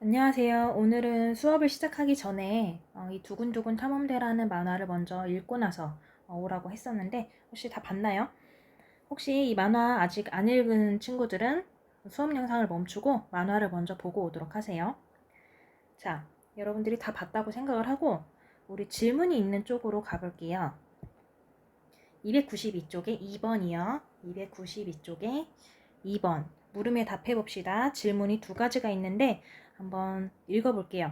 안녕하세요. 오늘은 수업을 시작하기 전에 이 두근두근 탐험대라는 만화를 먼저 읽고 나서 오라고 했었는데 혹시 다 봤나요? 혹시 이 만화 아직 안 읽은 친구들은 수업 영상을 멈추고 만화를 먼저 보고 오도록 하세요. 자, 여러분들이 다 봤다고 생각을 하고 우리 질문이 있는 쪽으로 가볼게요. 292쪽에 2번이요. 292쪽에 2번. 물음에 답해 봅시다. 질문이 두 가지가 있는데 한번 읽어볼게요.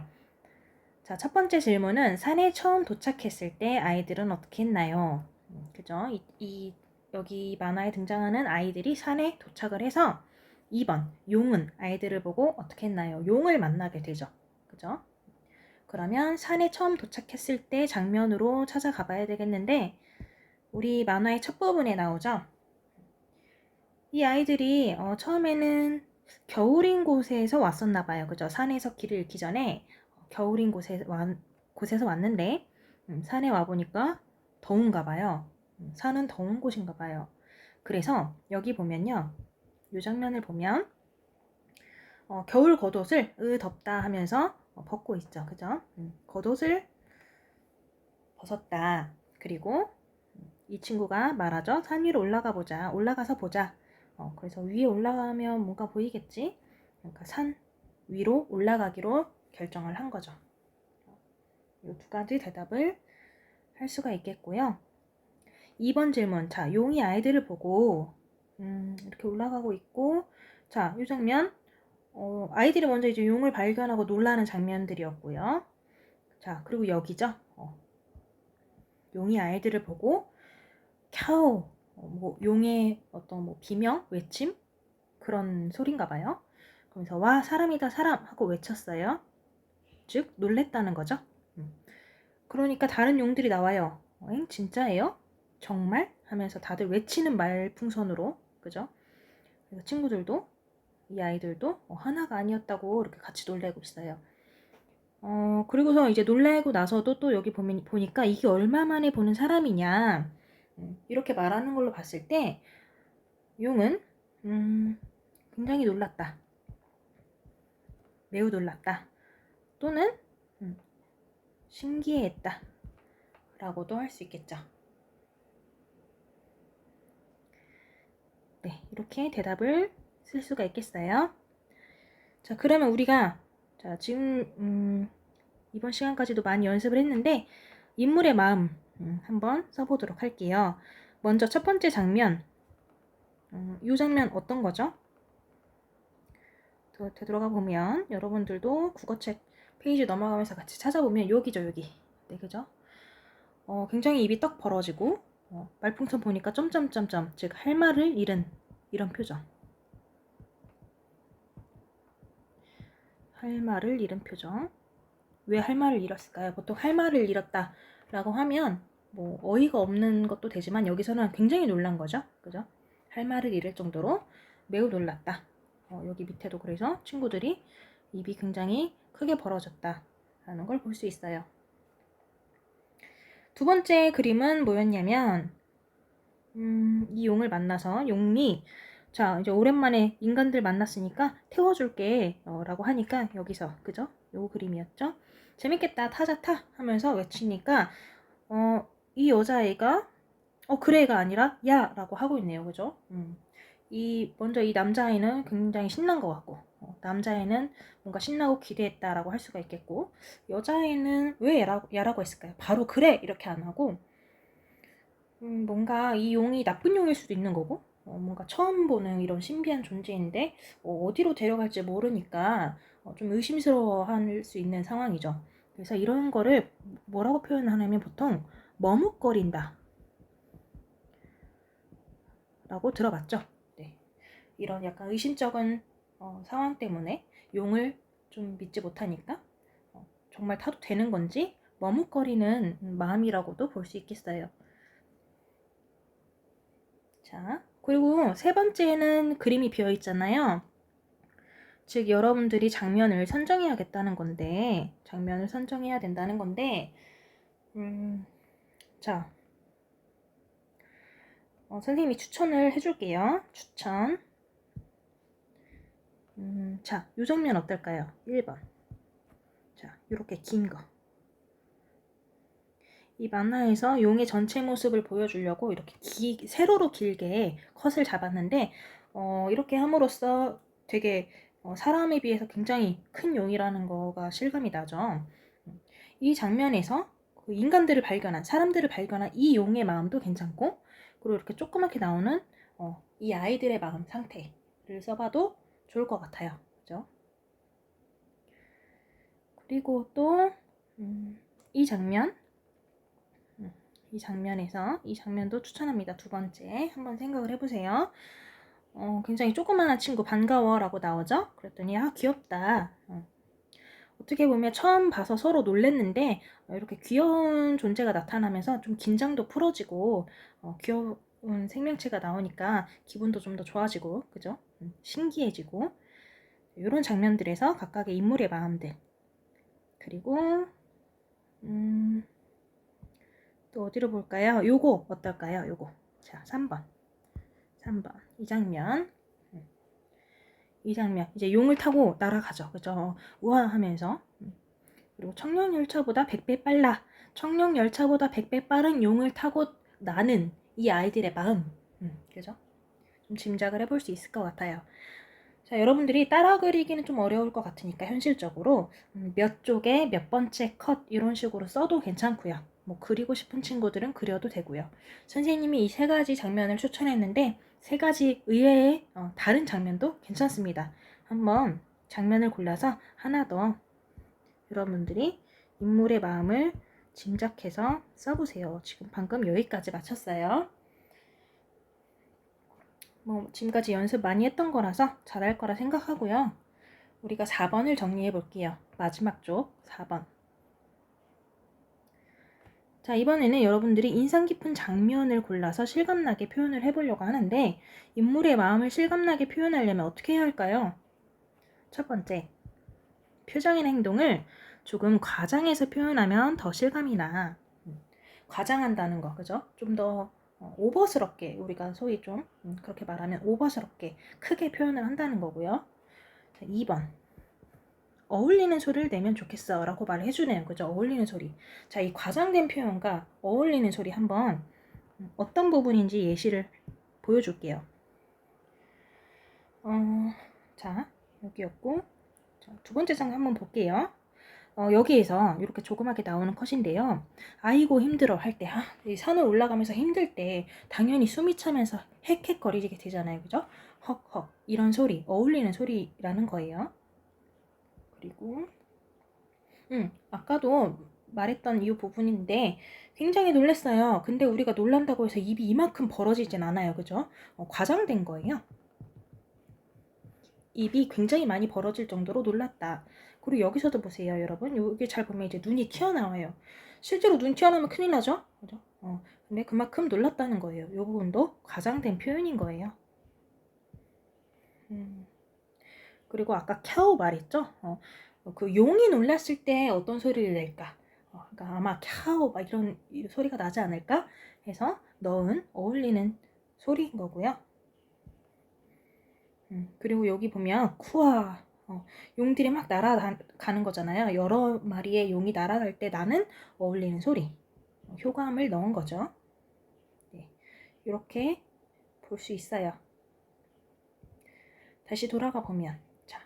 자, 첫 번째 질문은 산에 처음 도착했을 때 아이들은 어떻게 했나요? 그죠? 여기 만화에 등장하는 아이들이 산에 도착을 해서 2번 용은 아이들을 보고 어떻게 했나요? 용을 만나게 되죠. 그죠? 그러면 산에 처음 도착했을 때 장면으로 찾아가 봐야 되겠는데 우리 만화의 첫 부분에 나오죠. 이 아이들이 처음에는 겨울인 곳에서 왔었나 봐요. 그죠? 산에서 길을 잃기 전에 겨울인 곳에서 왔는데 산에 와보니까 더운가 봐요. 산은 더운 곳인가 봐요. 그래서 여기 보면요. 이 장면을 보면 겨울 겉옷을 덥다 하면서 벗고 있죠. 그죠? 겉옷을 벗었다. 그리고 이 친구가 말하죠. 산 위로 올라가 보자. 올라가서 보자. 그래서 위에 올라가면 뭔가 보이겠지? 그러니까 산 위로 올라가기로 결정을 한 거죠. 이 두 가지 대답을 할 수가 있겠고요. 2번 질문. 자, 용이 아이들을 보고 이렇게 올라가고 있고 자, 이 장면 아이들이 먼저 이제 용을 발견하고 놀라는 장면들이었고요. 자, 그리고 여기죠. 용이 아이들을 보고 캬오 뭐 용의 어떤 뭐 비명, 외침 그런 소린가 봐요. 그러면서 와 사람이다 사람 하고 외쳤어요. 즉 놀랬다는 거죠. 그러니까 다른 용들이 나와요. 엥 진짜예요? 정말? 하면서 다들 외치는 말풍선으로 그죠? 그래서 친구들도 이 아이들도 하나가 아니었다고 이렇게 같이 놀래고 있어요. 그리고서 이제 놀래고 나서도 또 여기 보니까 이게 얼마 만에 보는 사람이냐 이렇게 말하는 걸로 봤을 때 용은 굉장히 놀랐다. 매우 놀랐다. 또는 신기했다. 라고도 할 수 있겠죠. 네, 이렇게 대답을 쓸 수가 있겠어요. 자, 그러면 우리가 자, 지금 이번 시간까지도 많이 연습을 했는데 인물의 마음 한번 써보도록 할게요. 먼저 첫 번째 장면 이 장면 어떤 거죠? 되돌아가 보면 여러분들도 국어책 페이지 넘어가면서 같이 찾아보면 여기죠 여기. 네 그죠? 굉장히 입이 떡 벌어지고 말풍선 보니까 점점점점 즉 할 말을 잃은 이런 표정. 할 말을 잃은 표정. 왜 할 말을 잃었을까요? 보통 할 말을 잃었다 라고 하면 뭐 어이가 없는 것도 되지만 여기서는 굉장히 놀란 거죠. 그죠? 할 말을 잃을 정도로 매우 놀랐다. 여기 밑에도 그래서 친구들이 입이 굉장히 크게 벌어졌다 라는 걸 볼 수 있어요. 두 번째 그림은 뭐였냐면 이 용을 만나서 용이 자 이제 오랜만에 인간들 만났으니까 태워줄게 라고 하니까 여기서 그죠? 요 그림이었죠? 재밌겠다 타자 타 하면서 외치니까 이 여자애가 그래가 아니라 야 라고 하고 있네요. 그죠? 먼저 이 남자애는 굉장히 신난 것 같고 남자애는 뭔가 신나고 기대했다라고 할 수가 있겠고 여자애는 왜 야라고 했을까요? 바로 그래 이렇게 안 하고 뭔가 이 용이 나쁜 용일 수도 있는 거고 뭔가 처음 보는 이런 신비한 존재인데 어디로 데려갈지 모르니까 좀 의심스러워할 수 있는 상황이죠. 그래서 이런 거를 뭐라고 표현하냐면 보통 머뭇거린다 라고 들어봤죠. 네. 이런 약간 의심쩍은 상황 때문에 용을 좀 믿지 못하니까 정말 타도 되는 건지 머뭇거리는 마음이라고도 볼 수 있겠어요. 자, 그리고 세 번째는 그림이 비어 있잖아요. 즉, 여러분들이 장면을 선정해야겠다는 건데, 장면을 선정해야 된다는 건데, 자, 선생님이 추천을 해줄게요. 추천. 자, 이 장면 어떨까요? 1번. 자, 이렇게 긴 거. 이 만화에서 용의 전체 모습을 보여주려고 이렇게 세로로 길게 컷을 잡았는데 이렇게 함으로써 되게 사람에 비해서 굉장히 큰 용이라는 거가 실감이 나죠. 이 장면에서 그 인간들을 발견한, 사람들을 발견한 이 용의 마음도 괜찮고, 그리고 이렇게 조그맣게 나오는 이 아이들의 마음 상태를 써봐도 좋을 것 같아요. 그죠? 그리고 또 이 장면, 이 장면에서 이 장면도 추천합니다. 두 번째 한번 생각을 해보세요. 굉장히 조그마한 친구 반가워 라고 나오죠. 그랬더니 귀엽다. 어떻게 보면 처음 봐서 서로 놀랬는데 이렇게 귀여운 존재가 나타나면서 좀 긴장도 풀어지고 귀여운 생명체가 나오니까 기분도 좀 더 좋아지고, 그죠? 신기해지고, 이런 장면들에서 각각의 인물의 마음들, 그리고 또 어디로 볼까요? 요거 어떨까요? 요거. 자, 3번. 이 장면. 이 장면. 이제 용을 타고 날아가죠. 그죠? 우와 하면서. 그리고 청룡열차보다 100배 빨라. 청룡열차보다 100배 빠른 용을 타고 나는 이 아이들의 마음. 그죠? 좀 짐작을 해볼 수 있을 것 같아요. 자, 여러분들이 따라 그리기는 좀 어려울 것 같으니까 현실적으로 몇 쪽에 몇 번째 컷 이런 식으로 써도 괜찮고요. 뭐 그리고 싶은 친구들은 그려도 되고요. 선생님이 이 세 가지 장면을 추천했는데 세 가지 의외의 다른 장면도 괜찮습니다. 한번 장면을 골라서 하나 더 여러분들이 인물의 마음을 짐작해서 써보세요. 지금 방금 여기까지 마쳤어요. 뭐 지금까지 연습 많이 했던 거라서 잘할 거라 생각하고요. 우리가 4번을 정리해 볼게요. 마지막 쪽 4번. 자, 이번에는 여러분들이 인상 깊은 장면을 골라서 실감나게 표현을 해보려고 하는데, 인물의 마음을 실감나게 표현하려면 어떻게 해야 할까요? 첫 번째, 표정이나 행동을 조금 과장해서 표현하면 더 실감이 나. 과장한다는 거, 그죠? 좀 더 오버스럽게, 우리가 소위 좀 그렇게 말하면 오버스럽게 크게 표현을 한다는 거고요. 자, 2번. 어울리는 소리를 내면 좋겠어 라고 말을 해주네요. 그죠? 어울리는 소리. 자, 이 과장된 표현과 어울리는 소리 한번 어떤 부분인지 예시를 보여줄게요. 자, 여기였고, 자, 두 번째 장 한번 볼게요. 여기에서 이렇게 조그맣게 나오는 컷인데요. 아이고 힘들어 할 때, 이 산을 올라가면서 힘들 때 당연히 숨이 차면서 헥헥거리게 되잖아요. 그죠? 헉헉 이런 소리, 어울리는 소리라는 거예요. 그리고 아까도 말했던 이 부분인데 굉장히 놀랐어요. 근데 우리가 놀란다고 해서 입이 이만큼 벌어지진 않아요. 그죠? 과장된 거예요. 입이 굉장히 많이 벌어질 정도로 놀랐다. 그리고 여기서도 보세요, 여러분. 여기 잘 보면 이제 눈이 튀어나와요. 실제로 눈 튀어나오면 큰일 나죠? 그죠? 근데 그만큼 놀랐다는 거예요. 이 부분도 과장된 표현인 거예요. 그리고 아까 캬오 말했죠? 그 용이 놀랐을 때 어떤 소리를 낼까? 그러니까 아마 캬오 막 이런 소리가 나지 않을까? 해서 넣은 어울리는 소리인 거고요. 그리고 여기 보면 쿠아 용들이 막 날아가는 거잖아요. 여러 마리의 용이 날아갈 때 나는 어울리는 소리, 효과음을 넣은 거죠. 네, 이렇게 볼 수 있어요. 다시 돌아가 보면 자,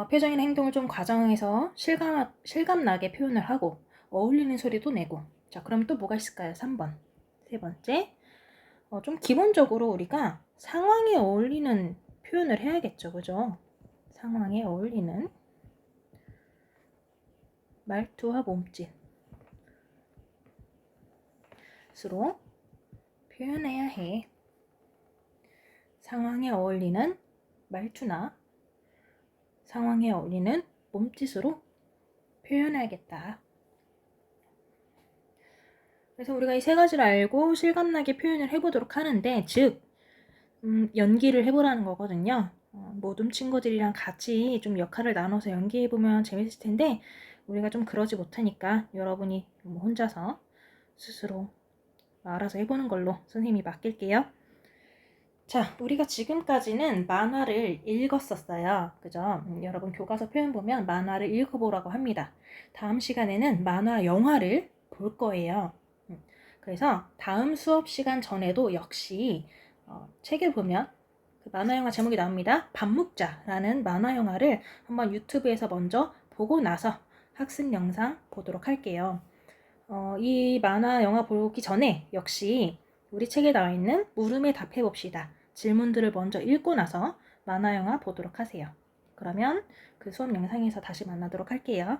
표정이나 행동을 좀 과장해서 실감나게 표현을 하고 어울리는 소리도 내고, 자, 그럼 또 뭐가 있을까요? 3번. 세 번째, 좀 기본적으로 우리가 상황에 어울리는 표현을 해야겠죠. 그죠? 상황에 어울리는 말투와 몸짓으로 표현해야 해. 상황에 어울리는 말투나 상황에 어울리는 몸짓으로 표현해야겠다. 그래서 우리가 이 세 가지를 알고 실감나게 표현을 해보도록 하는데, 즉 연기를 해보라는 거거든요. 모든 친구들이랑 같이 좀 역할을 나눠서 연기해보면 재밌을 텐데 우리가 좀 그러지 못하니까 여러분이 혼자서 스스로 알아서 해보는 걸로 선생님이 맡길게요. 자, 우리가 지금까지는 만화를 읽었었어요. 그죠? 여러분 교과서 표현 보면 만화를 읽어보라고 합니다. 다음 시간에는 만화 영화를 볼 거예요. 그래서 다음 수업 시간 전에도 역시 책을 보면 그 만화 영화 제목이 나옵니다. 밥 먹자라는 만화 영화를 한번 유튜브에서 먼저 보고 나서 학습 영상 보도록 할게요. 이 만화 영화 보기 전에 역시 우리 책에 나와 있는 물음에 답해 봅시다. 질문들을 먼저 읽고 나서 만화 영화 보도록 하세요. 그러면 그 수업 영상에서 다시 만나도록 할게요.